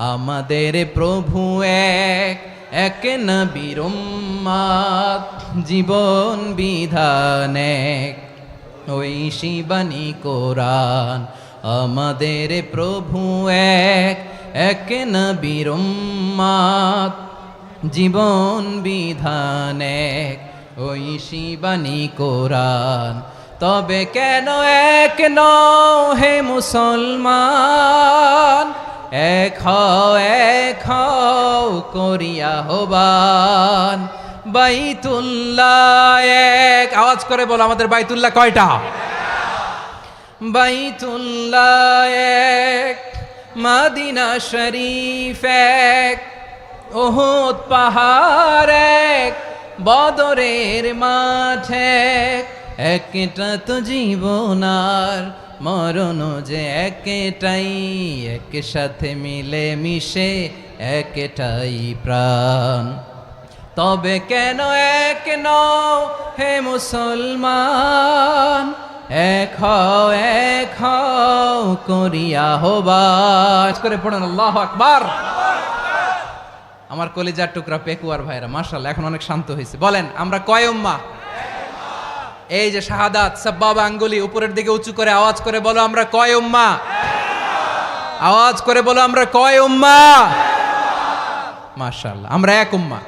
আমাদের প্রভু এক এক নবীর উম্মত, জীবন বিধান এক, ওই শিবানী কোরআন। আমাদের প্রভু এক এক নবীর উম্মত, জীবন বিধান এক, ওই শিবানী কোরআন। তবে কেন এক নও হে মুসলমান, এক হও করিয়া হবান। বাইতুল্লাহ এক, আওয়াজ করে বলো আমাদের বাইতুল্লাহ কয়টা? বাইতুল্লাহ এক, মদিনা শরীফ এক, উহুদ পাহাড় এক, বদরের মাঠ এক। একটা তো জীবন আর মরণ যে একটাই, একসাথে মিলে মিশে একটাই প্রাণ। তবে কেন এক নও হে মুসলমান, এক হও করিয়া হবান। করে পড়েন আল্লাহু আকবার। আমার কলিজার টুকরা পেকুয়ার ভাইরা মাশাআল্লাহ এখন অনেক শান্ত হয়েছে। বলেন আমরা কয় উম্মাহ? এই যে শাহাদাত সাব্বাবা আঙ্গুলি উপরের দিকে উঁচু করে আওয়াজ করে বলো আমরা কয় উম্মাহ? আওয়াজ করে বলো আমরা কয় উম্মাহ? মাশাআল্লাহ আমরা এক উম্মাহ।